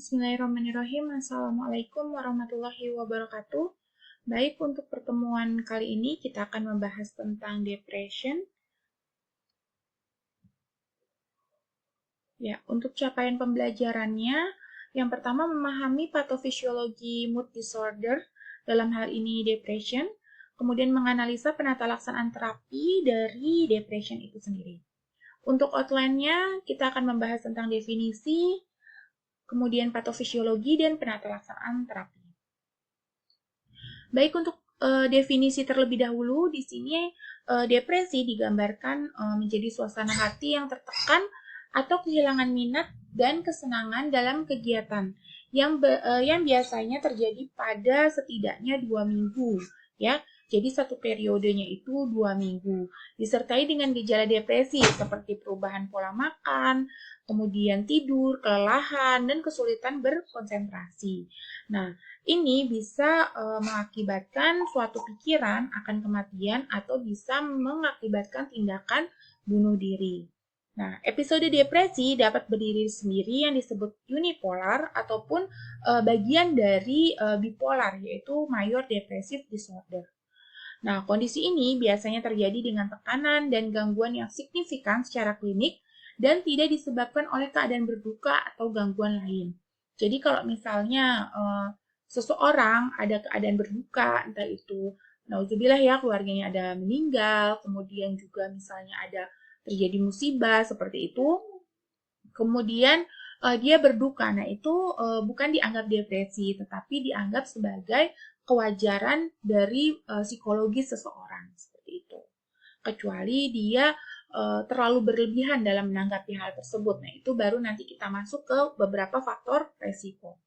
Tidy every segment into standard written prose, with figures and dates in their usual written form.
Bismillahirrahmanirrahim. Assalamualaikum warahmatullahi wabarakatuh. Baik, untuk pertemuan kali ini kita akan membahas tentang depression. Ya, untuk capaian pembelajarannya, yang pertama memahami patofisiologi mood disorder, dalam hal ini depression, kemudian menganalisa penata laksanaan terapi dari depression itu sendiri. Untuk outline-nya, kita akan membahas tentang definisi, kemudian patofisiologi dan penata laksanaan terapi. Baik, untuk definisi terlebih dahulu, di sini depresi digambarkan menjadi suasana hati yang tertekan atau kehilangan minat dan kesenangan dalam kegiatan yang biasanya terjadi pada setidaknya 2 minggu, ya. Jadi satu periodenya itu 2 minggu, disertai dengan gejala depresi seperti perubahan pola makan, kemudian tidur, kelelahan, dan kesulitan berkonsentrasi. Nah, ini bisa mengakibatkan suatu pikiran akan kematian atau bisa mengakibatkan tindakan bunuh diri. Nah, episode depresi dapat berdiri sendiri yang disebut unipolar ataupun bagian dari bipolar, yaitu major depressive disorder. Nah, kondisi ini biasanya terjadi dengan tekanan dan gangguan yang signifikan secara klinik dan tidak disebabkan oleh keadaan berduka atau gangguan lain. Jadi kalau misalnya seseorang ada keadaan berduka, entah itu nauzubillah ya, keluarganya ada meninggal, kemudian juga misalnya ada terjadi musibah seperti itu, kemudian dia berduka. Nah, itu bukan dianggap depresi, tetapi dianggap sebagai kewajaran dari psikologis seseorang seperti itu. Kecuali dia terlalu berlebihan dalam menanggapi hal tersebut. Nah, itu baru nanti kita masuk ke beberapa faktor resiko.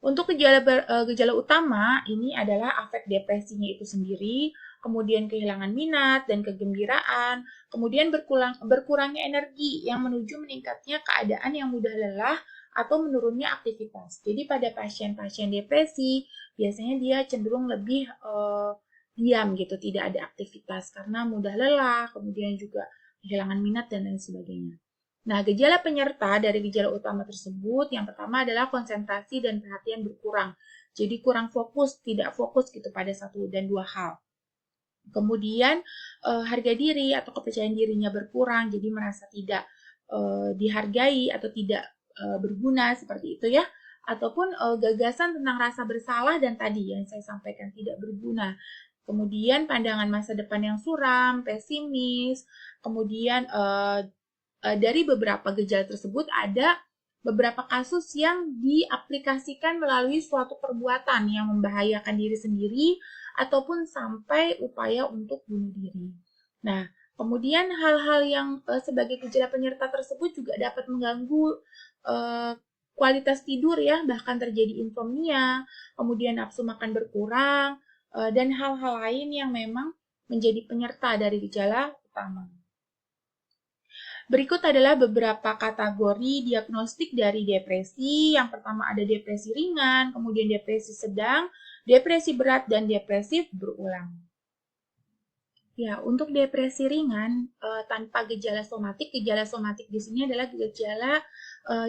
Untuk gejala utama ini adalah afek depresinya itu sendiri, kemudian kehilangan minat dan kegembiraan, kemudian berkurangnya energi yang menuju meningkatnya keadaan yang mudah lelah atau menurunnya aktivitas. Jadi pada pasien-pasien depresi biasanya dia cenderung lebih diam gitu, tidak ada aktivitas karena mudah lelah, kemudian juga kehilangan minat dan lain sebagainya. Nah, gejala penyerta dari gejala utama tersebut, yang pertama adalah konsentrasi dan perhatian berkurang. Jadi kurang fokus, tidak fokus gitu pada satu dan dua hal. Kemudian harga diri atau kepercayaan dirinya berkurang, jadi merasa tidak dihargai atau tidak berguna seperti itu ya. Ataupun gagasan tentang rasa bersalah dan tadi yang saya sampaikan tidak berguna. Kemudian pandangan masa depan yang suram, pesimis, kemudian dari beberapa gejala tersebut ada beberapa kasus yang diaplikasikan melalui suatu perbuatan yang membahayakan diri sendiri ataupun sampai upaya untuk bunuh diri. Nah, kemudian hal-hal yang sebagai gejala penyerta tersebut juga dapat mengganggu kualitas tidur ya, bahkan terjadi insomnia, kemudian nafsu makan berkurang, dan hal-hal lain yang memang menjadi penyerta dari gejala utama. Berikut adalah beberapa kategori diagnostik dari depresi. Yang pertama ada depresi ringan, kemudian depresi sedang, depresi berat, dan depresif berulang. Ya, untuk depresi ringan tanpa gejala somatik di sini adalah gejala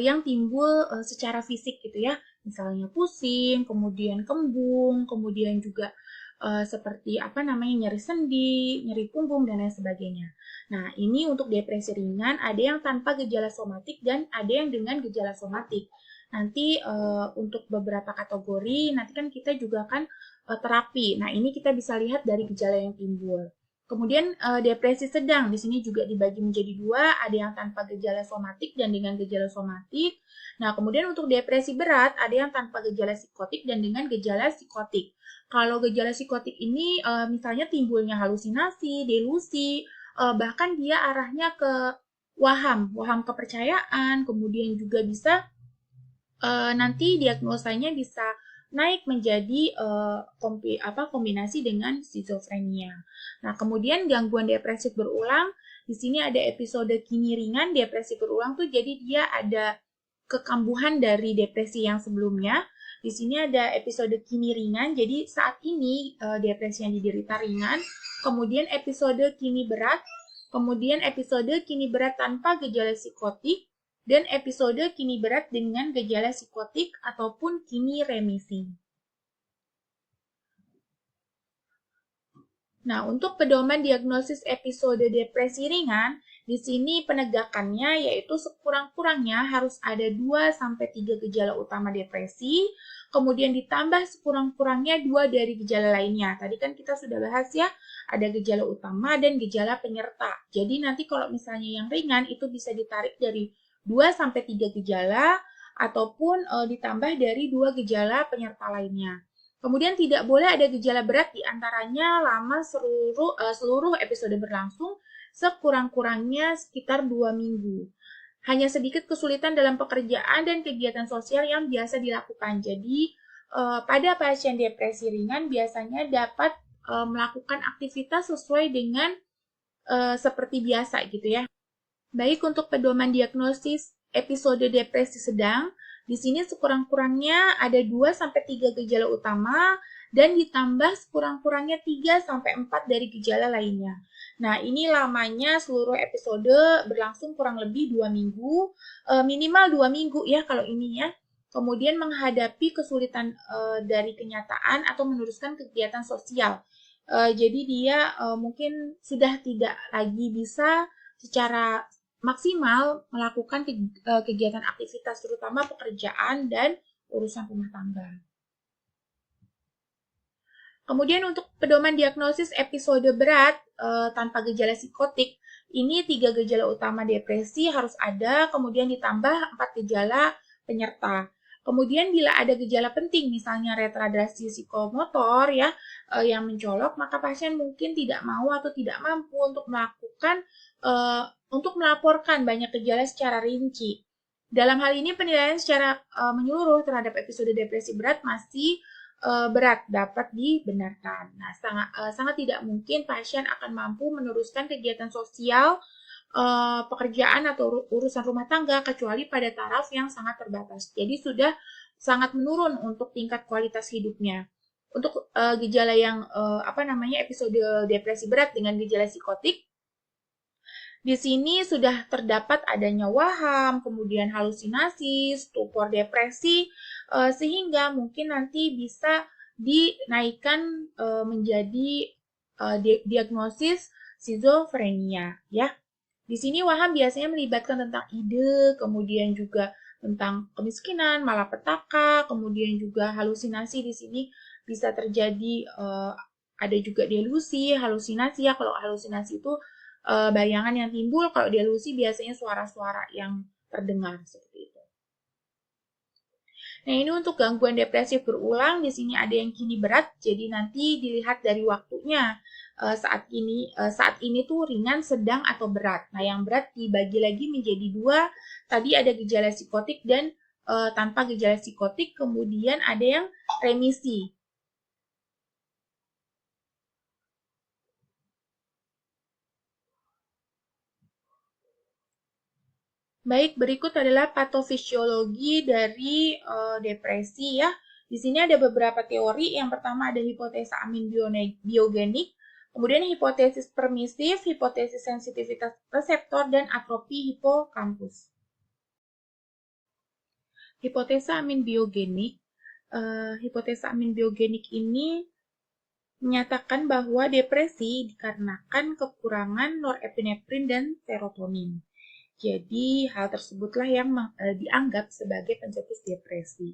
yang timbul secara fisik gitu ya. Misalnya pusing, kemudian kembung, kemudian juga seperti nyeri sendi, nyeri punggung dan lain sebagainya. Nah, ini untuk depresi ringan ada yang tanpa gejala somatik dan ada yang dengan gejala somatik. Nanti untuk beberapa kategori nanti kan kita juga akan terapi. Nah, ini kita bisa lihat dari gejala yang timbul. Kemudian depresi sedang di sini juga dibagi menjadi dua, ada yang tanpa gejala somatik dan dengan gejala somatik. Nah, kemudian untuk depresi berat ada yang tanpa gejala psikotik dan dengan gejala psikotik. Kalau gejala psikotik ini misalnya timbulnya halusinasi, delusi, bahkan dia arahnya ke waham kepercayaan, kemudian juga bisa nanti diagnosanya bisa naik menjadi kombinasi dengan skizofrenia. Nah, kemudian gangguan depresif berulang, di sini ada episode kini ringan. Depresi berulang tuh jadi dia ada kekambuhan dari depresi yang sebelumnya. Di sini ada episode kini ringan, jadi saat ini depresi yang diderita ringan, kemudian episode kini berat, kemudian episode kini berat tanpa gejala psikotik, dan episode kini berat dengan gejala psikotik ataupun kini remisi. Nah, untuk pedoman diagnosis episode depresi ringan, di sini penegakannya yaitu sekurang-kurangnya harus ada 2-3 gejala utama depresi, kemudian ditambah sekurang-kurangnya 2 dari gejala lainnya. Tadi kan kita sudah bahas ya, ada gejala utama dan gejala penyerta. Jadi nanti kalau misalnya yang ringan itu bisa ditarik dari 2-3 gejala ataupun ditambah dari 2 gejala penyerta lainnya. Kemudian tidak boleh ada gejala berat di antaranya lama seluruh episode berlangsung sekurang-kurangnya sekitar 2 minggu. Hanya sedikit kesulitan dalam pekerjaan dan kegiatan sosial yang biasa dilakukan. Jadi pada pasien depresi ringan biasanya dapat melakukan aktivitas sesuai dengan seperti biasa gitu ya. Baik untuk pedoman diagnosis episode depresi sedang, di sini sekurang-kurangnya ada 2-3 gejala utama dan ditambah sekurang-kurangnya 3-4 dari gejala lainnya. Nah, ini lamanya seluruh episode berlangsung kurang lebih 2 minggu, minimal 2 minggu ya kalau ini ya. Kemudian menghadapi kesulitan dari kenyataan atau meneruskan kegiatan sosial. Jadi dia mungkin sudah tidak lagi bisa secara maksimal melakukan kegiatan aktivitas terutama pekerjaan dan urusan rumah tangga. Kemudian untuk pedoman diagnosis episode berat tanpa gejala psikotik, ini 3 gejala utama depresi harus ada, kemudian ditambah 4 gejala penyerta. Kemudian bila ada gejala penting, misalnya retardasi psikomotor ya yang mencolok, maka pasien mungkin tidak mau atau tidak mampu untuk melaporkan banyak gejala secara rinci. Dalam hal ini penilaian secara menyeluruh terhadap episode depresi berat masih berat dapat dibenarkan. Nah, sangat tidak mungkin pasien akan mampu meneruskan kegiatan sosial, pekerjaan atau urusan rumah tangga kecuali pada taraf yang sangat terbatas. Jadi sudah sangat menurun untuk tingkat kualitas hidupnya. Untuk gejala yang episode depresi berat dengan gejala psikotik, di sini sudah terdapat adanya waham, kemudian halusinasi, stupor depresi, sehingga mungkin nanti bisa dinaikkan menjadi diagnosis skizofrenia ya. Di sini waham biasanya melibatkan tentang ide, kemudian juga tentang kemiskinan, malapetaka, kemudian juga halusinasi di sini bisa terjadi ada juga delusi, halusinasi ya. Kalau halusinasi itu bayangan yang timbul, kalau delusi biasanya suara-suara yang terdengar seperti itu. Nah, ini untuk gangguan depresif berulang, di sini ada yang kini berat, jadi nanti dilihat dari waktunya. Saat ini tuh ringan, sedang, atau berat. Nah, yang berat dibagi lagi menjadi 2. Tadi ada gejala psikotik dan tanpa gejala psikotik, kemudian ada yang remisi. Baik, berikut adalah patofisiologi dari depresi ya. Di sini ada beberapa teori. Yang pertama ada hipotesa amin biogenik, kemudian hipotesis permisif, hipotesis sensitivitas reseptor, dan atrofi hipokampus. Hipotesa amin biogenik. Hipotesa amin biogenik ini menyatakan bahwa depresi dikarenakan kekurangan norepinefrin dan serotonin. Jadi, hal tersebutlah yang dianggap sebagai pencetus depresi.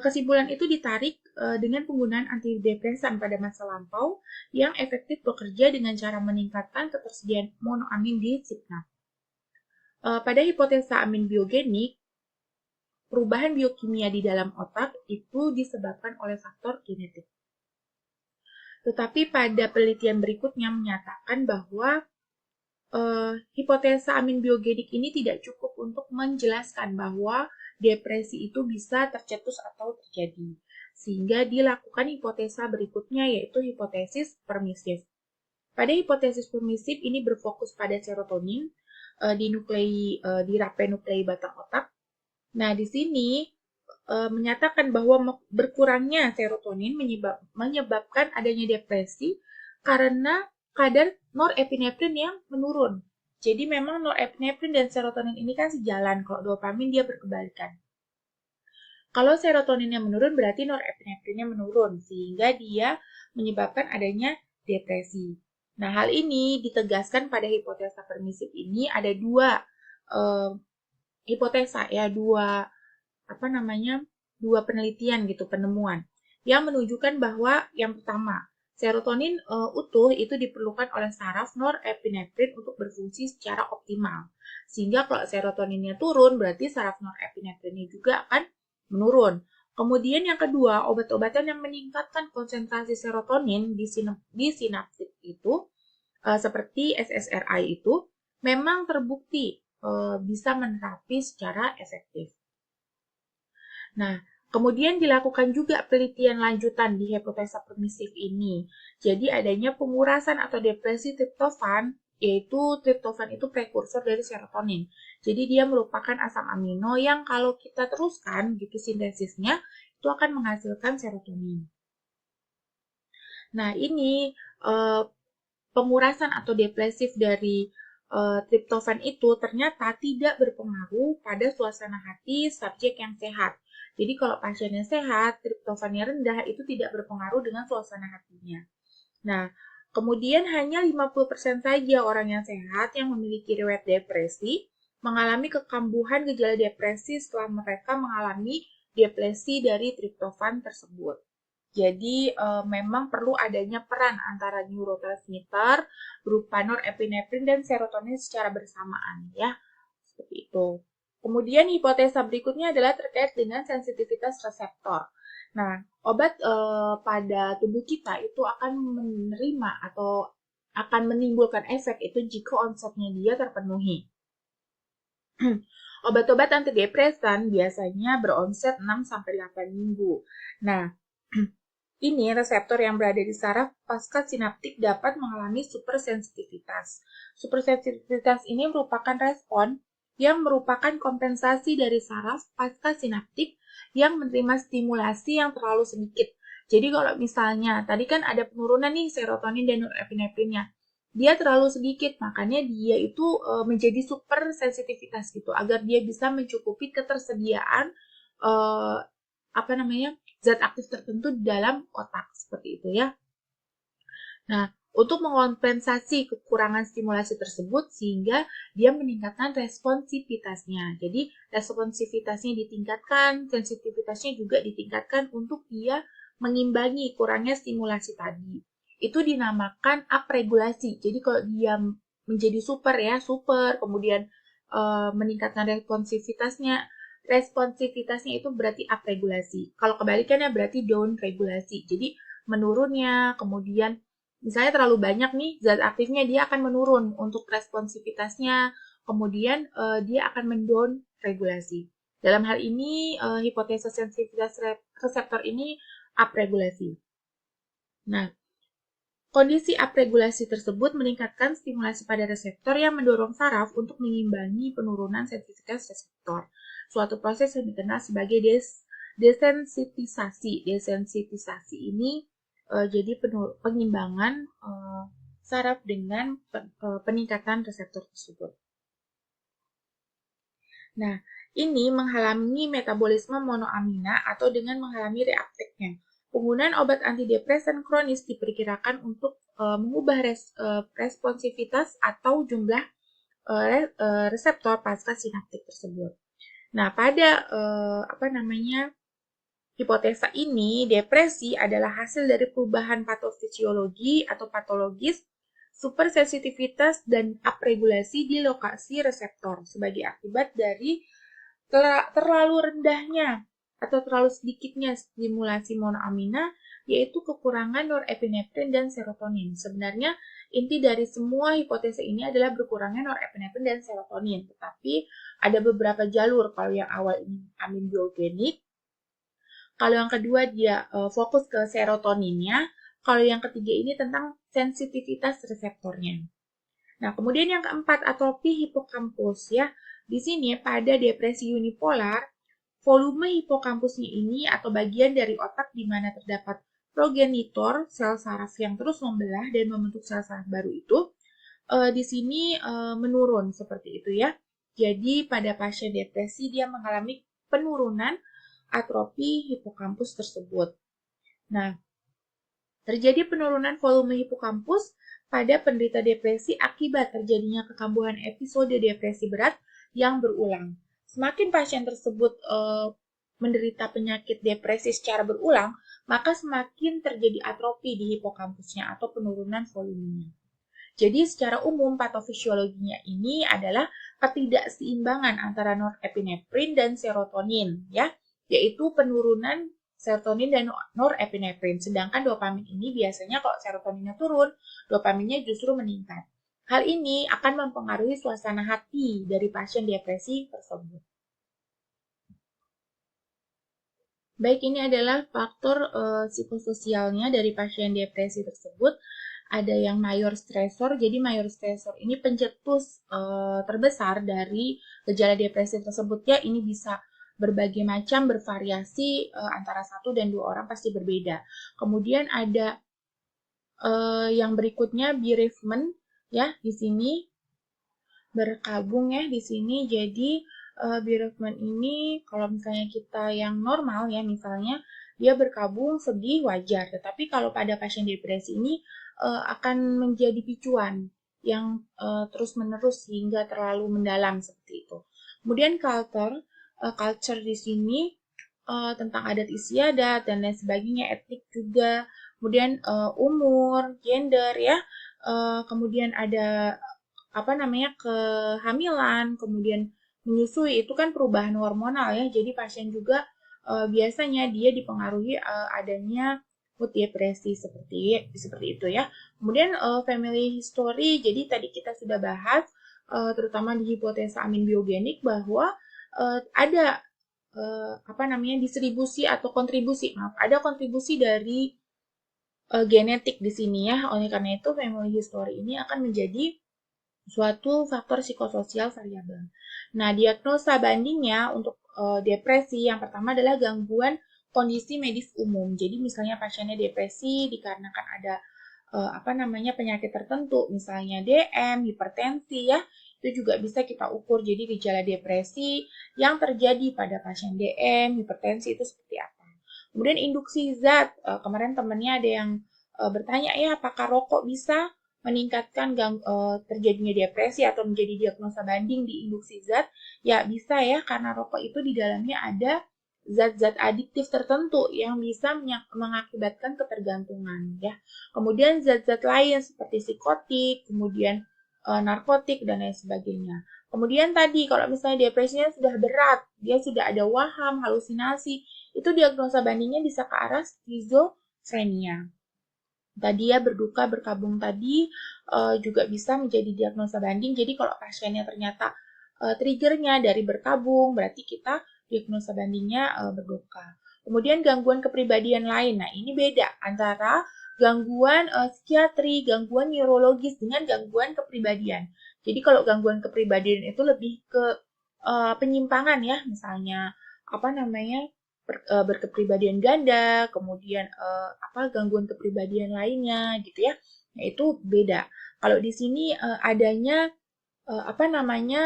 Kesimpulan itu ditarik dengan penggunaan antidepresan pada masa lampau yang efektif bekerja dengan cara meningkatkan ketersediaan monoamin di SIGNAP. Pada hipotesa amin biogenik, perubahan biokimia di dalam otak itu disebabkan oleh faktor genetik. Tetapi pada penelitian berikutnya menyatakan bahwa hipotesa amin biogenik ini tidak cukup untuk menjelaskan bahwa depresi itu bisa tercetus atau terjadi. Sehingga dilakukan hipotesa berikutnya yaitu hipotesis permisif. Pada hipotesis permisif ini berfokus pada serotonin di rape nuklei batang otak. Nah, di sini menyatakan bahwa berkurangnya serotonin menyebabkan adanya depresi karena kadar norepinefrin yang menurun. Jadi memang norepinefrin dan serotonin ini kan sejalan. Kalau dopamin dia berkebalikan. Kalau serotoninnya menurun berarti norepinefrinnya menurun sehingga dia menyebabkan adanya depresi. Nah, hal ini ditegaskan pada hipotesa permisif ini ada dua hipotesa ya, dua penelitian gitu, penemuan yang menunjukkan bahwa yang pertama, serotonin utuh itu diperlukan oleh saraf norepinefrin untuk berfungsi secara optimal. Sehingga kalau serotoninnya turun, berarti saraf norepinefrinnya juga akan menurun. Kemudian yang kedua, obat-obatan yang meningkatkan konsentrasi serotonin di sinaptik itu, seperti SSRI itu, memang terbukti bisa menerapi secara efektif. Nah, kemudian dilakukan juga penelitian lanjutan di hipotesa permisif ini. Jadi adanya pengurasan atau depresi triptofan, yaitu triptofan itu prekursor dari serotonin. Jadi dia merupakan asam amino yang kalau kita teruskan gitu sintesisnya, itu akan menghasilkan serotonin. Nah, ini pengurasan atau depresif dari triptofan itu ternyata tidak berpengaruh pada suasana hati subjek yang sehat. Jadi kalau pasiennya sehat, triptofannya rendah itu tidak berpengaruh dengan suasana hatinya. Nah, kemudian hanya 50% saja orang yang sehat yang memiliki riwayat depresi mengalami kekambuhan gejala depresi setelah mereka mengalami depresi dari triptofan tersebut. Jadi memang perlu adanya peran antara neurotransmitter berupa norepinefrin dan serotonin secara bersamaan ya. Seperti itu. Kemudian hipotesa berikutnya adalah terkait dengan sensitivitas reseptor. Nah, obat pada tubuh kita itu akan menerima atau akan menimbulkan efek itu jika onsetnya dia terpenuhi. Obat-obat antidepresan biasanya beronset 6-8 minggu. Nah, ini reseptor yang berada di saraf pasca sinaptik dapat mengalami supersensitivitas. Supersensitivitas ini merupakan respon yang merupakan kompensasi dari saraf pasca sinaptik yang menerima stimulasi yang terlalu sedikit. Jadi kalau misalnya tadi kan ada penurunan nih serotonin dan norepinefrinnya, dia terlalu sedikit, makanya dia itu menjadi super sensitivitas gitu, agar dia bisa mencukupi ketersediaan zat aktif tertentu di dalam otak seperti itu ya. Nah, untuk mengompensasi kekurangan stimulasi tersebut sehingga dia meningkatkan responsivitasnya. Jadi responsivitasnya ditingkatkan, sensitivitasnya juga ditingkatkan untuk dia mengimbangi kurangnya stimulasi tadi. Itu dinamakan upregulasi. Jadi kalau dia menjadi super, kemudian meningkatkan responsivitasnya itu berarti upregulasi. Kalau kebalikannya berarti downregulasi. Jadi menurunnya, kemudian misalnya terlalu banyak nih zat aktifnya, dia akan menurun untuk responsivitasnya, kemudian dia akan mendown regulasi. Dalam hal ini hipotesa sensitivitas reseptor ini upregulasi. Nah, kondisi upregulasi tersebut meningkatkan stimulasi pada reseptor yang mendorong saraf untuk mengimbangi penurunan sensitivitas reseptor. Suatu proses yang dikenal sebagai desensitisasi. Desensitisasi ini jadi pengimbangan saraf dengan peningkatan reseptor tersebut. Nah, ini menghalangi metabolisme monoamina atau dengan menghalangi reuptake-nya. Penggunaan obat antidepresan kronis diperkirakan untuk mengubah responsivitas atau jumlah reseptor pasca sinaptik tersebut. Nah, pada hipotesa ini, depresi adalah hasil dari perubahan patofisiologi atau patologis supersensitivitas dan upregulasi di lokasi reseptor sebagai akibat dari terlalu rendahnya atau terlalu sedikitnya stimulasi monoamina, yaitu kekurangan norepinefrin dan serotonin. Sebenarnya inti dari semua hipotesa ini adalah berkurangnya norepinefrin dan serotonin, tetapi ada beberapa jalur. Kalau yang awal ini amin biogenik, kalau yang kedua dia fokus ke serotoninnya, kalau yang ketiga ini tentang sensitivitas reseptornya. Nah, kemudian yang keempat, atrofi hipokampus ya. Di sini pada depresi unipolar, volume hipokampusnya ini atau bagian dari otak di mana terdapat progenitor sel saraf yang terus membelah dan membentuk sel saraf baru itu di sini menurun seperti itu ya. Jadi pada pasien depresi dia mengalami penurunan atrofi hipokampus tersebut. Nah, terjadi penurunan volume hipokampus pada penderita depresi akibat terjadinya kekambuhan episode depresi berat yang berulang. Semakin pasien tersebut menderita penyakit depresi secara berulang, maka semakin terjadi atrofi di hipokampusnya atau penurunan volumenya. Jadi secara umum patofisiologinya ini adalah ketidakseimbangan antara norepinefrin dan serotonin ya, yaitu penurunan serotonin dan norepinefrin. Sedangkan dopamin ini biasanya kalau serotoninnya turun, dopaminnya justru meningkat. Hal ini akan mempengaruhi suasana hati dari pasien depresi tersebut. Baik, ini adalah faktor psikososialnya dari pasien depresi tersebut. Ada yang mayor stresor, jadi mayor stresor ini pencetus terbesar dari gejala depresi tersebut ya. Ini bisa berbagai macam, bervariasi antara 1 dan 2 orang pasti berbeda. Kemudian ada yang berikutnya bereavement ya, di sini berkabung ya di sini. Jadi bereavement ini kalau misalnya kita yang normal ya, misalnya dia berkabung sedih wajar, tetapi kalau pada pasien depresi ini akan menjadi picuan yang terus-menerus hingga terlalu mendalam seperti itu. Kemudian culture di sini tentang adat istiadat dan lain sebagainya, etnik juga, kemudian umur, gender ya, kemudian ada kehamilan, kemudian menyusui, itu kan perubahan hormonal ya. Jadi pasien juga biasanya dia dipengaruhi adanya mood depresi seperti itu ya. Kemudian family history, jadi tadi kita sudah bahas terutama di hipotesa amin biogenik bahwa ada distribusi atau ada kontribusi dari genetik di sini ya. Oleh karena itu family history ini akan menjadi suatu faktor psikososial variabel. Nah, diagnosa bandingnya untuk depresi yang pertama adalah gangguan kondisi medis umum. Jadi misalnya pasiennya depresi dikarenakan ada penyakit tertentu, misalnya DM, hipertensi ya, itu juga bisa kita ukur. Jadi gejala depresi yang terjadi pada pasien DM, hipertensi itu seperti apa. Kemudian induksi zat, kemarin temennya ada yang bertanya ya, apakah rokok bisa meningkatkan terjadinya depresi atau menjadi diagnosa banding di induksi zat? Ya bisa ya, karena rokok itu di dalamnya ada zat-zat adiktif tertentu yang bisa mengakibatkan ketergantungan ya. Kemudian zat-zat lain seperti psikotik, kemudian narkotik dan lain sebagainya. Kemudian tadi kalau misalnya depresinya sudah berat, dia sudah ada waham, halusinasi, itu diagnosa bandingnya bisa ke arah skizofrenia. Tadi ya berduka berkabung tadi juga bisa menjadi diagnosa banding. Jadi kalau pasiennya ternyata triggernya dari berkabung, berarti kita diagnosa bandingnya berduka. Kemudian gangguan kepribadian lain. Nah, ini beda antara gangguan psikiatri, gangguan neurologis dengan gangguan kepribadian. Jadi kalau gangguan kepribadian itu lebih ke penyimpangan ya, misalnya berkepribadian ganda, kemudian gangguan kepribadian lainnya gitu ya. Nah, itu beda. Kalau di sini adanya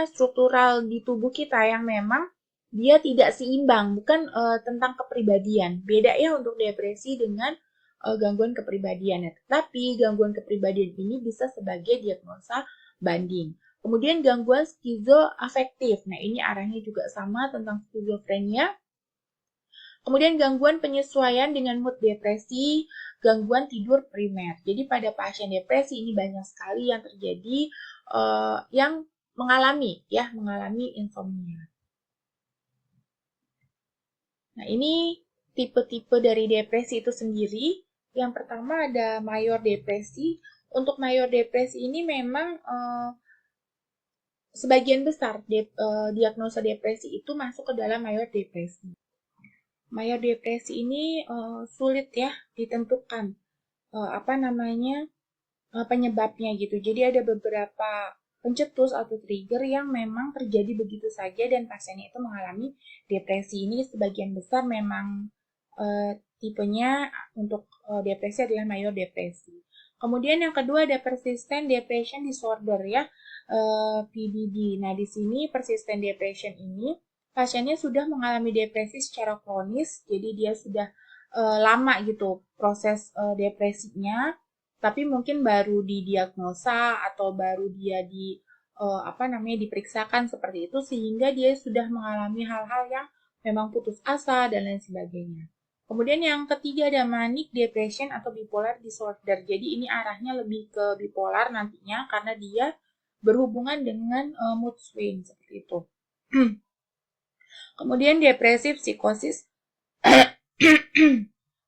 struktural di tubuh kita yang memang dia tidak seimbang, bukan tentang kepribadian. Beda ya untuk depresi dengan gangguan kepribadian. Tetapi gangguan kepribadian ini bisa sebagai diagnosa banding. Kemudian gangguan skizoafektif. Nah, ini arahnya juga sama tentang skizofrenia. Kemudian gangguan penyesuaian dengan mood depresi, gangguan tidur primer. Jadi pada pasien depresi ini banyak sekali yang terjadi yang mengalami insomnia. Nah, ini tipe-tipe dari depresi itu sendiri. Yang pertama ada mayor depresi. Untuk mayor depresi ini memang sebagian besar diagnosa depresi itu masuk ke dalam mayor depresi. Mayor depresi ini sulit ya ditentukan penyebabnya gitu. Jadi ada beberapa pencetus atau trigger yang memang terjadi begitu saja dan pasiennya itu mengalami depresi. Ini sebagian besar memang tipenya untuk depresi adalah mayor depresi. Kemudian yang kedua ada persistent depression disorder ya, PDD. Nah, di sini persistent depression ini pasiennya sudah mengalami depresi secara kronis, jadi dia sudah lama gitu proses depresinya, tapi mungkin baru didiagnosa atau baru dia diperiksakan seperti itu sehingga dia sudah mengalami hal-hal yang memang putus asa dan lain sebagainya. Kemudian yang ketiga ada manic depression atau bipolar disorder. Jadi ini arahnya lebih ke bipolar nantinya karena dia berhubungan dengan mood swing seperti itu. Kemudian depresif psikosis.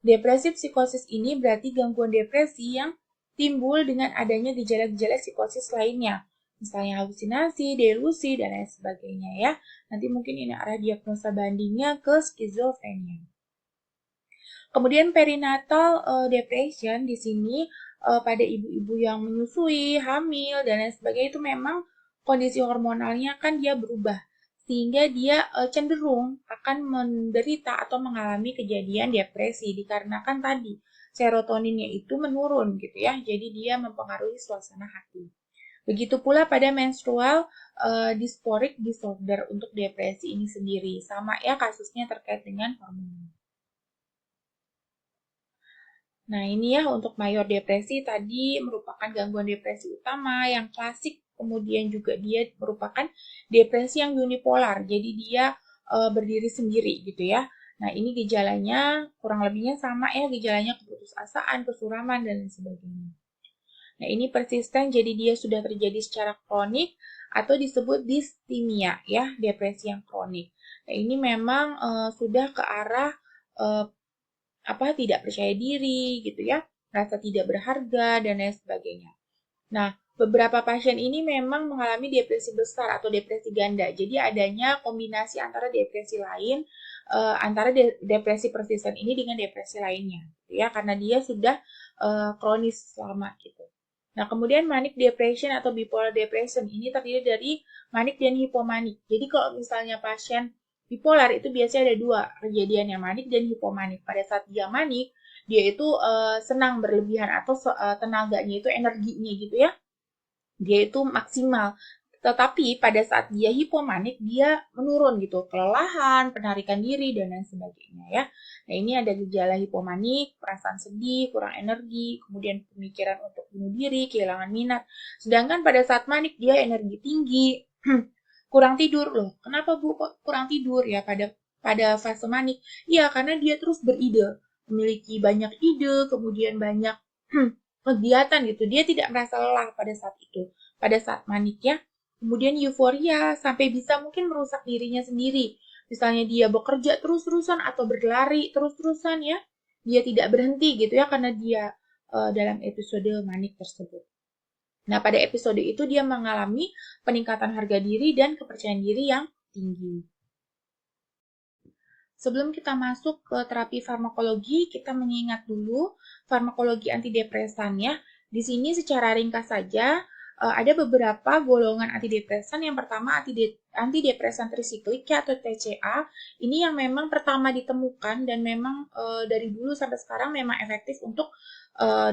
Depresif psikosis ini berarti gangguan depresi yang timbul dengan adanya gejala-gejala psikosis lainnya. Misalnya halusinasi, delusi, dan lain sebagainya ya. Nanti mungkin ini arah diagnosa bandingnya ke skizofrenia. Kemudian perinatal depression di sini pada ibu-ibu yang menyusui, hamil, dan lain sebagainya itu memang kondisi hormonalnya kan dia berubah. Sehingga dia cenderung akan menderita atau mengalami kejadian depresi dikarenakan tadi serotoninnya itu menurun gitu ya. Jadi dia mempengaruhi suasana hati. Begitu pula pada menstrual dysphoric disorder untuk depresi ini sendiri. Sama ya kasusnya terkait dengan hormon. Nah, ini ya untuk mayor depresi tadi merupakan gangguan depresi utama yang klasik, kemudian juga dia merupakan depresi yang unipolar. Jadi dia berdiri sendiri gitu ya. Nah, ini gejalanya kurang lebihnya sama ya, gejalanya keputusasaan, kesuraman dan lain sebagainya. Nah, ini persisten jadi dia sudah terjadi secara kronik atau disebut distimia ya, depresi yang kronik. Nah, ini memang sudah ke arah tidak percaya diri gitu ya, merasa tidak berharga dan lain sebagainya. Nah, beberapa pasien ini memang mengalami depresi besar atau depresi ganda. Jadi adanya kombinasi antara depresi lain, antara depresi persisten ini dengan depresi lainnya, gitu ya, karena dia sudah kronis lama gitu. Nah, kemudian manic depression atau bipolar depression ini terdiri dari manik dan hipomanik. Jadi kalau misalnya pasien bipolar itu biasanya ada dua kejadian yang manik dan hipomanik. Pada saat dia manik, dia itu senang berlebihan atau tenaganya itu energinya gitu ya. Dia itu maksimal. Tetapi pada saat dia hipomanik, dia menurun gitu, kelelahan, penarikan diri, dan lain sebagainya ya. Nah, ini ada gejala hipomanik, perasaan sedih, kurang energi, kemudian pemikiran untuk bunuh diri, kehilangan minat. Sedangkan pada saat manik, dia energi tinggi, kurang tidur loh. Kenapa Bu kok kurang tidur ya pada fase manik? Iya, karena dia terus beride, memiliki banyak ide, kemudian banyak kegiatan gitu. Dia tidak merasa lelah pada saat itu, pada saat manik ya. Kemudian euforia sampai bisa mungkin merusak dirinya sendiri. Misalnya dia bekerja terus-terusan atau berlari terus-terusan ya. Dia tidak berhenti gitu ya karena dia dalam episode manik tersebut. Nah, pada episode itu dia mengalami peningkatan harga diri dan kepercayaan diri yang tinggi. Sebelum kita masuk ke terapi farmakologi, kita mengingat dulu farmakologi antidepresan ya. Di sini secara ringkas saja ada beberapa golongan antidepresan. Yang pertama antidepresan trisiklik ya, atau TCA. Ini yang memang pertama ditemukan dan memang dari dulu sampai sekarang memang efektif untuk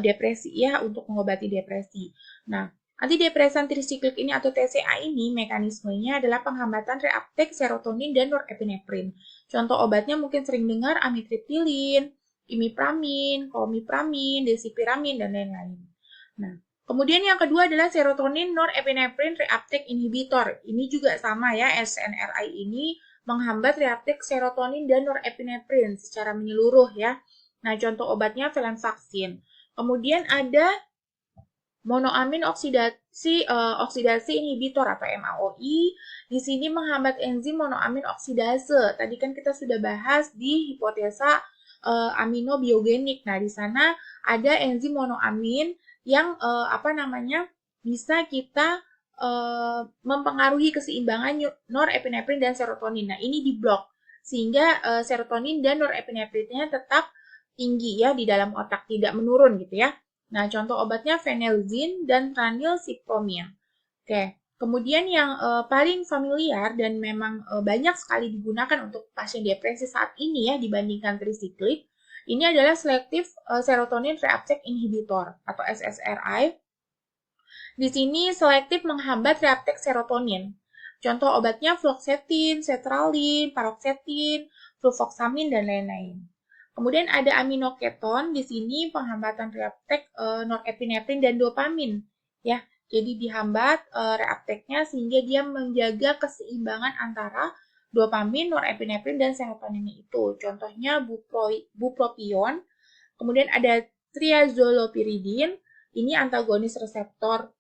depresi ya, untuk mengobati depresi. Nah, antidepresan trisiklik ini atau TCA ini mekanismenya adalah penghambatan reuptake serotonin dan norepinefrin. Contoh obatnya mungkin sering dengar amitriptilin, imipramin, komipramin, desipiramin, dan lain-lain. Nah, kemudian yang kedua adalah serotonin norepinefrin reuptake inhibitor. Ini juga sama ya, SNRI ini menghambat reuptake serotonin dan norepinefrin secara menyeluruh ya. Nah, contoh obatnya venlafaxine. Kemudian ada monoamin oksidasi inhibitor atau MAOI. Di sini menghambat enzim monoamin oksidase. Tadi kan kita sudah bahas di hipotesa aminobiogenik. Nah, di sana ada enzim monoamin yang bisa kita mempengaruhi keseimbangan norepinefrin dan serotonin. Nah, ini diblok sehingga serotonin dan norepinefrinnya tetap tinggi ya di dalam otak, tidak menurun gitu ya. Nah, contoh obatnya phenelzine dan tranilcypromine. Oke, kemudian yang paling familiar dan memang banyak sekali digunakan untuk pasien depresi saat ini ya dibandingkan trisiklik, Ini adalah Selective Serotonin Reuptake Inhibitor atau SSRI. Di sini selektif menghambat reuptake serotonin. Contoh obatnya fluoxetine, sertralin, paroxetine, fluvoxamine, dan lain-lain. Kemudian ada aminoketon, di sini penghambatan reuptake norepinefrin dan dopamin. Ya, jadi dihambat reuptake-nya sehingga dia menjaga keseimbangan antara dopamin, norepinefrin, dan serotonin itu. Contohnya bupropion. Kemudian ada triazolopyridine, ini antagonis reseptor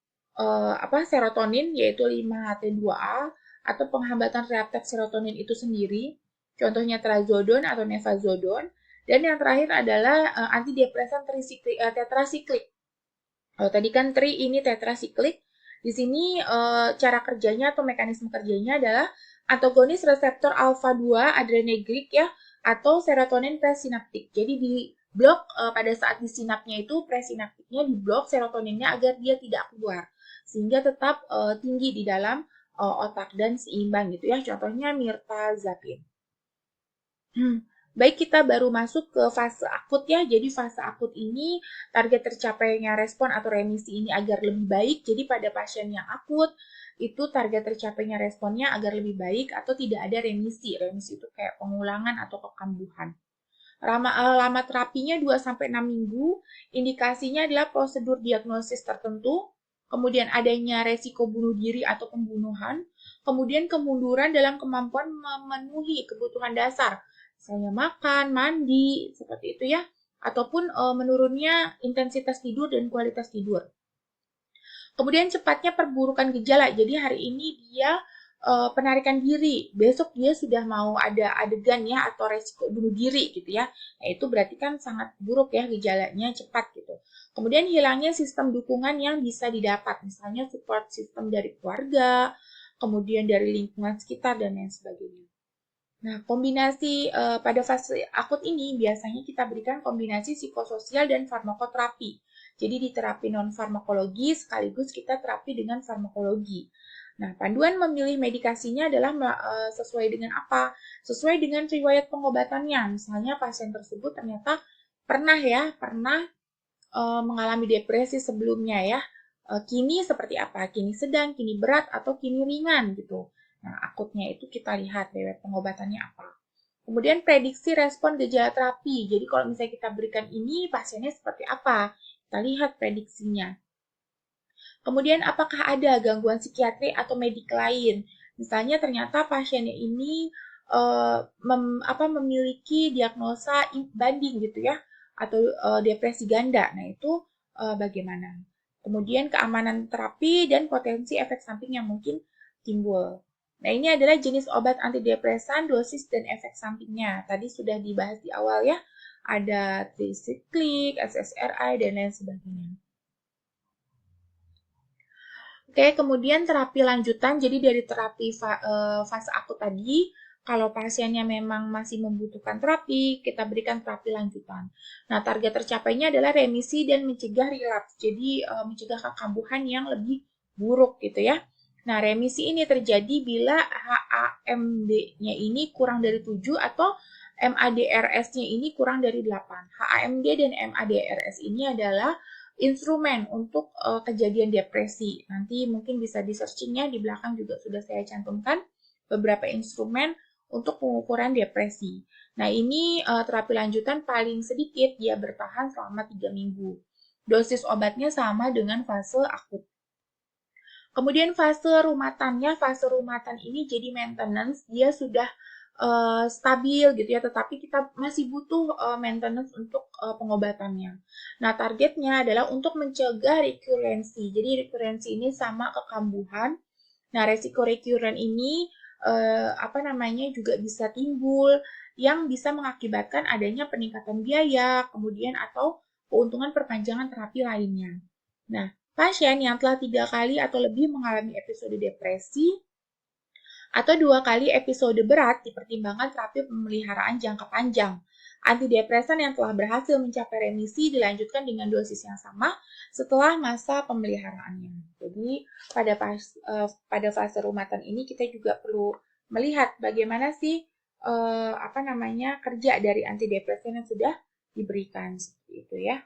serotonin yaitu 5-HT2A atau penghambatan reuptake serotonin itu sendiri. Contohnya trazodon atau nefazodon. Dan yang terakhir adalah antidepresan tetrasiklik. Kalau tadi kan ini tetrasiklik. Di sini cara kerjanya atau mekanisme kerjanya adalah antagonis reseptor alfa 2 adrenergic ya atau serotonin presinaptik. Jadi di blok pada saat di sinapnya itu presinaptiknya di blok serotoninnya agar dia tidak keluar sehingga tetap tinggi di dalam otak dan seimbang gitu ya. Contohnya mirtazapine. Baik, kita baru masuk ke fase akut ya. Jadi fase akut ini target tercapainya respon atau remisi ini agar lebih baik. Jadi pada pasien yang akut itu target tercapainya responnya agar lebih baik atau tidak ada remisi. Remisi itu kayak pengulangan atau kekambuhan. Lama terapinya 2-6 minggu, indikasinya adalah prosedur diagnosis tertentu, kemudian adanya resiko bunuh diri atau pembunuhan, kemudian kemunduran dalam kemampuan memenuhi kebutuhan dasar, misalnya makan, mandi, seperti itu ya, ataupun menurunnya intensitas tidur dan kualitas tidur. Kemudian cepatnya perburukan gejala, jadi hari ini dia penarikan diri, besok dia sudah mau ada adegan ya atau resiko bunuh diri gitu ya. Nah, itu berarti kan sangat buruk ya gejalanya cepat gitu. Kemudian hilangnya sistem dukungan yang bisa didapat, misalnya support system dari keluarga, kemudian dari lingkungan sekitar dan lain sebagainya. Nah, kombinasi pada fase akut ini biasanya kita berikan kombinasi psikososial dan farmakoterapi. Jadi di terapi non-farmakologi sekaligus kita terapi dengan farmakologi. Nah, panduan memilih medikasinya adalah sesuai dengan apa? Sesuai dengan riwayat pengobatannya. Misalnya pasien tersebut ternyata pernah mengalami depresi sebelumnya ya. Kini seperti apa? Kini sedang, kini berat, atau kini ringan gitu. Nah, akutnya itu kita lihat riwayat pengobatannya apa. Kemudian prediksi respon gejala terapi. Jadi kalau misalnya kita berikan ini, pasiennya seperti apa? Kita lihat prediksinya. Kemudian apakah ada gangguan psikiatri atau medik lain? Misalnya ternyata pasiennya ini memiliki diagnosa banding gitu ya, atau depresi ganda. Nah itu bagaimana? Kemudian keamanan terapi dan potensi efek samping yang mungkin timbul. Nah ini adalah jenis obat antidepresan, dosis dan efek sampingnya. Tadi sudah dibahas di awal ya. Ada tricyclic, SSRI, dan lain sebagainya. Oke, kemudian terapi lanjutan. Jadi dari terapi fase akut tadi, kalau pasiennya memang masih membutuhkan terapi, kita berikan terapi lanjutan. Nah, target tercapainya adalah remisi dan mencegah relapse. Jadi mencegah kekambuhan yang lebih buruk gitu ya. Nah, remisi ini terjadi bila HAMD-nya ini kurang dari 7 atau MADRS-nya ini kurang dari 8. HAMD dan MADRS ini adalah instrumen untuk kejadian depresi. Nanti mungkin bisa di searching ya, di belakang juga sudah saya cantumkan beberapa instrumen untuk pengukuran depresi. Nah, ini terapi lanjutan paling sedikit dia bertahan selama 3 minggu. Dosis obatnya sama dengan fase akut. Kemudian fase rumatan ini jadi maintenance, dia sudah stabil gitu ya, tetapi kita masih butuh maintenance untuk pengobatannya. Nah, targetnya adalah untuk mencegah rekurensi. Jadi rekurensi ini sama kekambuhan. Nah, resiko rekuren ini juga bisa timbul yang bisa mengakibatkan adanya peningkatan biaya, kemudian atau keuntungan perpanjangan terapi lainnya. Nah, pasien yang telah 3 kali atau lebih mengalami episode depresi atau 2 kali episode berat dipertimbangkan terapi pemeliharaan jangka panjang. Antidepresan yang telah berhasil mencapai remisi dilanjutkan dengan dosis yang sama setelah masa pemeliharaannya. Jadi pada fase rumatan ini kita juga perlu melihat bagaimana sih kerja dari antidepresan yang sudah diberikan seperti itu ya.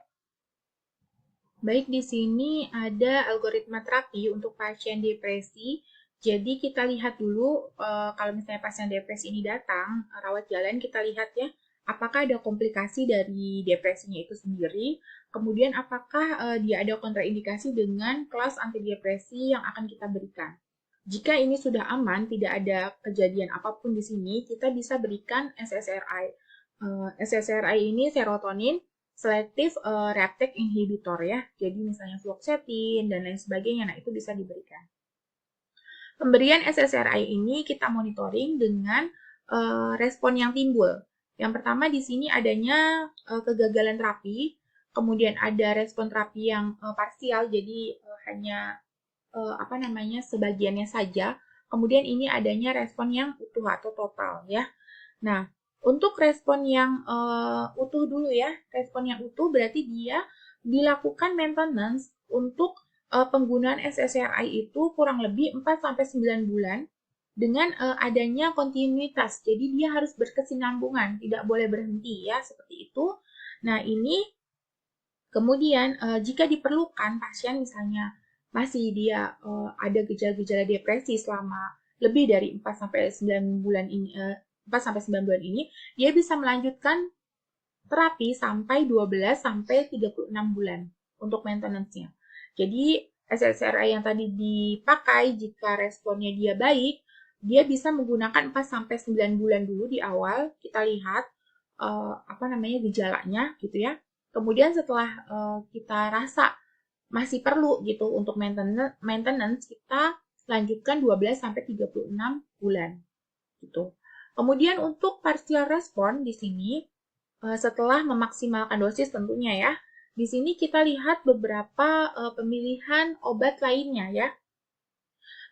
Baik, di sini ada algoritma terapi untuk pasien depresi. Jadi kita lihat dulu kalau misalnya pasien depresi ini datang rawat jalan, kita lihat ya apakah ada komplikasi dari depresinya itu sendiri. Kemudian apakah dia ada kontraindikasi dengan kelas antidepresi yang akan kita berikan. Jika ini sudah aman, tidak ada kejadian apapun di sini, kita bisa berikan SSRI. SSRI ini serotonin selective reuptake inhibitor ya. Jadi misalnya fluoxetine dan lain sebagainya, nah itu bisa diberikan. Pemberian SSRI ini kita monitoring dengan respon yang timbul. Yang pertama di sini adanya kegagalan terapi, kemudian ada respon terapi yang parsial, jadi hanya sebagiannya saja. Kemudian ini adanya respon yang utuh atau total ya. Nah, untuk respon yang utuh dulu ya. Respon yang utuh berarti dia dilakukan maintenance untuk penggunaan SSRI itu kurang lebih 4-9 bulan dengan adanya kontinuitas. Jadi dia harus berkesinambungan, tidak boleh berhenti ya, seperti itu. Nah, ini kemudian jika diperlukan pasien misalnya masih dia ada gejala-gejala depresi selama lebih dari 4-9 bulan ini 4-9 bulan ini, dia bisa melanjutkan terapi sampai 12-36 bulan untuk maintenance-nya. Jadi SSRI yang tadi dipakai jika responnya dia baik, dia bisa menggunakan 4-9 bulan dulu di awal, kita lihat gejalanya gitu ya. Kemudian setelah kita rasa masih perlu gitu untuk maintenance, kita lanjutkan 12-36 bulan gitu. Kemudian untuk partial respon di sini setelah memaksimalkan dosis tentunya ya. Di sini kita lihat beberapa pemilihan obat lainnya ya.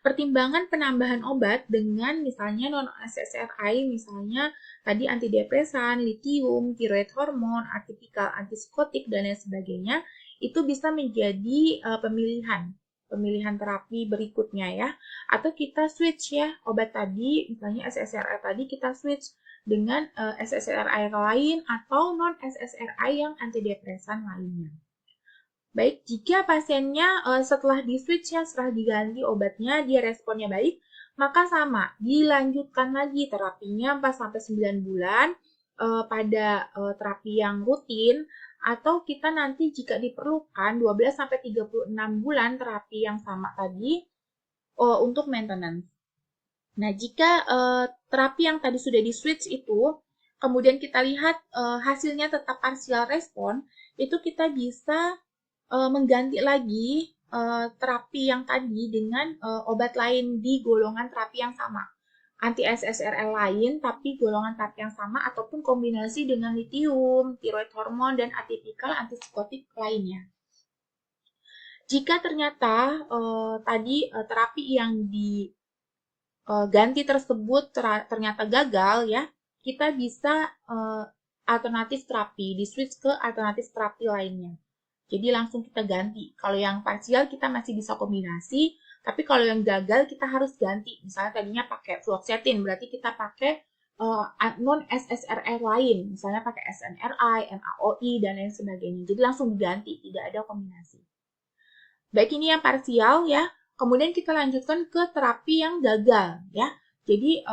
Pertimbangan penambahan obat dengan misalnya non-SSRI, misalnya tadi antidepresan, litium, tiroid hormon, atipikal antipsikotik, dan lain sebagainya, itu bisa menjadi pemilihan terapi berikutnya ya. Atau kita switch ya, obat tadi, misalnya SSRI tadi kita switch dengan SSRI lain atau non-SSRI yang antidepresan lainnya. Baik, jika pasiennya setelah di-switch ya, setelah diganti obatnya, dia responnya baik, maka sama, dilanjutkan lagi terapinya 4-9 bulan pada terapi yang rutin, atau kita nanti jika diperlukan 12-36 bulan terapi yang sama tadi untuk maintenance. Nah, jika terapi yang tadi sudah di-switch itu, kemudian kita lihat hasilnya tetap partial respon, itu kita bisa mengganti lagi terapi yang tadi dengan obat lain di golongan terapi yang sama. Anti-SSRI lain, tapi golongan terapi yang sama, ataupun kombinasi dengan litium, tiroid hormon, dan atipikal antipsikotik lainnya. Jika ternyata tadi terapi yang diganti tersebut ternyata gagal ya, kita bisa alternatif terapi, di-switch ke alternatif terapi lainnya. Jadi langsung kita ganti. Kalau yang parsial kita masih bisa kombinasi, tapi kalau yang gagal kita harus ganti. Misalnya tadinya pakai fluoxetine, berarti kita pakai non-SSRI lain. Misalnya pakai SNRI, NaOI, dan lain sebagainya. Jadi langsung diganti, tidak ada kombinasi. Baik, ini yang parsial ya. Kemudian kita lanjutkan ke terapi yang gagal ya. Jadi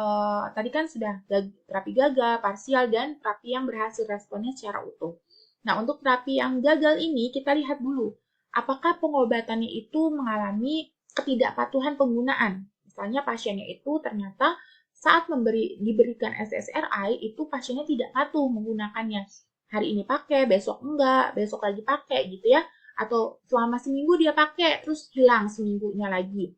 tadi kan sudah terapi gagal, parsial, dan terapi yang berhasil responnya secara utuh. Nah, untuk terapi yang gagal ini, kita lihat dulu, apakah pengobatannya itu mengalami ketidakpatuhan penggunaan. Misalnya pasiennya itu ternyata saat diberikan SSRI, itu pasiennya tidak patuh menggunakannya. Hari ini pakai, besok enggak, besok lagi pakai gitu ya. Atau selama seminggu dia pakai, terus hilang seminggunya lagi.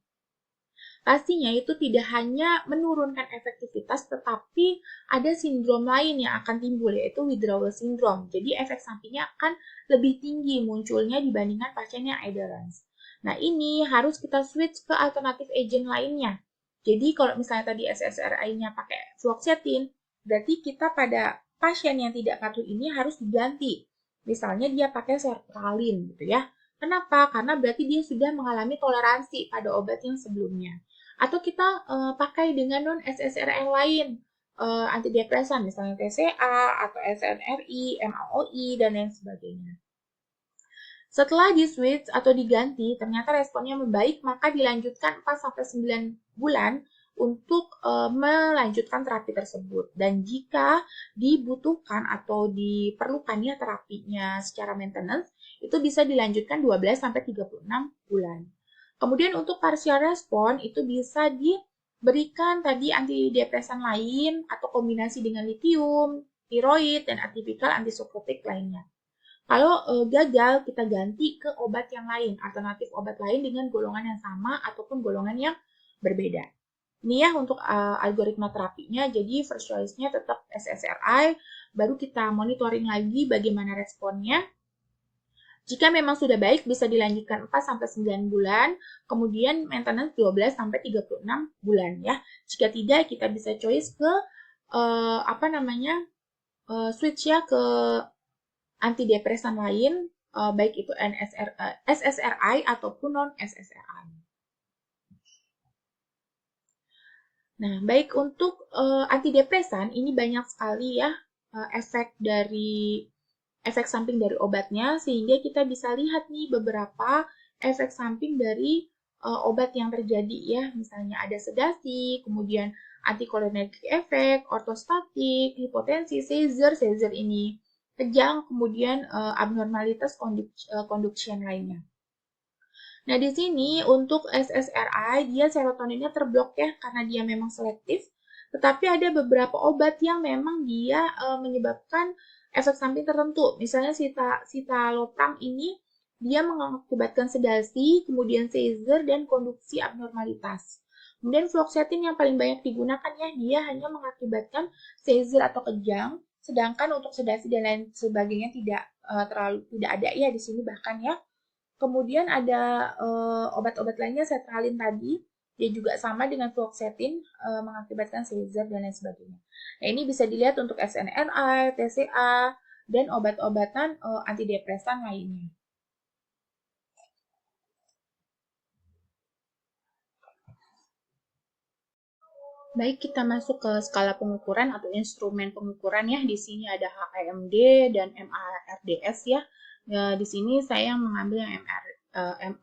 Pastinya itu tidak hanya menurunkan efektivitas, tetapi ada sindrom lain yang akan timbul, yaitu withdrawal syndrome. Jadi efek sampingnya akan lebih tinggi munculnya dibandingkan pasien yang adherence. Nah, ini harus kita switch ke alternatif agent lainnya. Jadi kalau misalnya tadi SSRI-nya pakai fluoxetine, berarti kita pada pasien yang tidak patuh ini harus diganti. Misalnya dia pakai sertralin gitu ya. Kenapa? Karena berarti dia sudah mengalami toleransi pada obat yang sebelumnya. Atau kita pakai dengan non-SSRI lain. antidepresan, misalnya TCA atau SNRI, MAOI, dan lain sebagainya. Setelah di-switch atau diganti, ternyata responnya membaik, maka dilanjutkan 4-9 bulan untuk melanjutkan terapi tersebut. Dan jika dibutuhkan atau diperlukan ya terapinya secara maintenance, itu bisa dilanjutkan 12-36 bulan. Kemudian untuk partial respon itu bisa diberikan tadi antidepresan lain atau kombinasi dengan lithium, tiroid, dan atipikal antipsikotik lainnya. Kalau gagal, kita ganti ke obat yang lain, alternatif obat lain dengan golongan yang sama ataupun golongan yang berbeda. Ini ya untuk algoritma terapinya, jadi first choice-nya tetap SSRI, baru kita monitoring lagi bagaimana responnya. Jika memang sudah baik, bisa dilanjutkan 4-9 bulan, kemudian maintenance 12-36 bulan ya. Jika tidak, kita bisa choice ke switch ya ke antidepresan lain, baik itu SSRI ataupun non-SSRI. Nah, baik untuk antidepresan, ini banyak sekali ya efek samping dari obatnya, sehingga kita bisa lihat nih beberapa efek samping dari obat yang terjadi ya, misalnya ada sedasi, kemudian anticholinergic effect, ortostatik, hipotensi, seizure ini kejang, kemudian abnormalitas conduction lainnya. Nah, di sini untuk SSRI, dia serotoninnya terblok ya, karena dia memang selektif, tetapi ada beberapa obat yang memang dia menyebabkan efek samping tertentu. Misalnya citalopram ini, dia mengakibatkan sedasi, kemudian seizure, dan konduksi abnormalitas. Kemudian fluoxetine yang paling banyak digunakan ya, dia hanya mengakibatkan seizure atau kejang, sedangkan untuk sedasi dan lain sebagainya tidak ada ya di sini bahkan ya. Kemudian ada obat-obat lainnya, sertralin tadi, dia juga sama dengan fluoxetine mengakibatkan seizure dan lain sebagainya. Nah, ini bisa dilihat untuk SNRI, TCA, dan obat-obatan antidepresan lainnya. Baik, kita masuk ke skala pengukuran atau instrumen pengukuran ya. Di sini ada HAMD dan MADRS ya. Di sini saya mengambil yang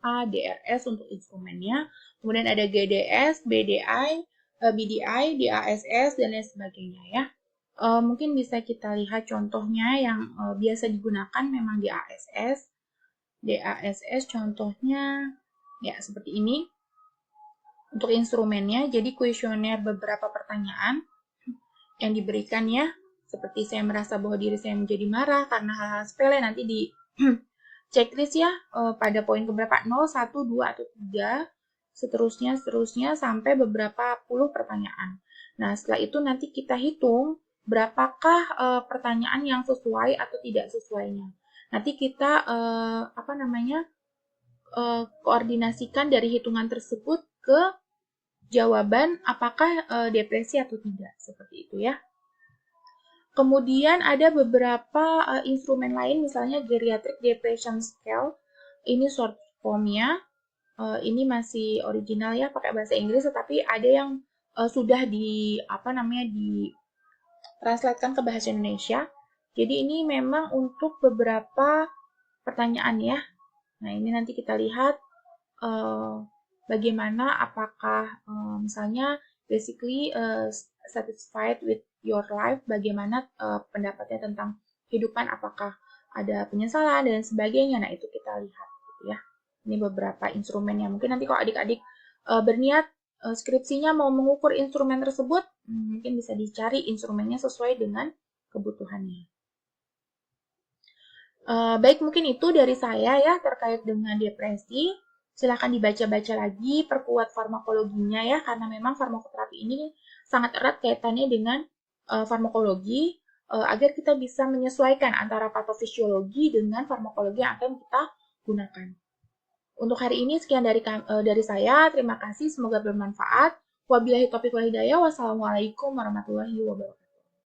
MADRS untuk instrumennya. Kemudian ada GDS, BDI, BDI, DASS, dan lain sebagainya ya. Mungkin bisa kita lihat contohnya yang biasa digunakan memang DASS. DASS contohnya ya seperti ini. Untuk instrumennya, jadi kuesioner beberapa pertanyaan yang diberikan ya, seperti saya merasa bahwa diri saya menjadi marah karena hal-hal sepele, nanti di checklist ya, pada poin keberapa, 0, 1, 2, atau 3, seterusnya, sampai beberapa puluh pertanyaan. Nah, setelah itu nanti kita hitung berapakah pertanyaan yang sesuai atau tidak sesuainya. Nanti kita koordinasikan dari hitungan tersebut ke jawaban apakah depresi atau tidak, seperti itu ya. Kemudian ada beberapa instrumen lain, misalnya Geriatric Depression Scale, ini short formnya, ini masih original ya, pakai bahasa Inggris, tetapi ada yang sudah ditranslatekan ke bahasa Indonesia. Jadi ini memang untuk beberapa pertanyaan ya. Nah, ini nanti kita lihat bagaimana, apakah misalnya basically satisfied with your life, bagaimana pendapatnya tentang kehidupan, apakah ada penyesalan dan sebagainya. Nah, itu kita lihat gitu ya. Ini beberapa instrumen yang mungkin nanti kalau adik-adik berniat skripsinya mau mengukur instrumen tersebut, mungkin bisa dicari instrumennya sesuai dengan kebutuhannya. Baik, mungkin itu dari saya ya terkait dengan depresi. Silahkan dibaca-baca lagi, perkuat farmakologinya ya, karena memang farmakoterapi ini sangat erat kaitannya dengan farmakologi, agar kita bisa menyesuaikan antara patofisiologi dengan farmakologi yang akan kita gunakan. Untuk hari ini sekian dari saya, terima kasih, semoga bermanfaat. Wabillahi taufiq wal hidayah, wassalamualaikum warahmatullahi wabarakatuh.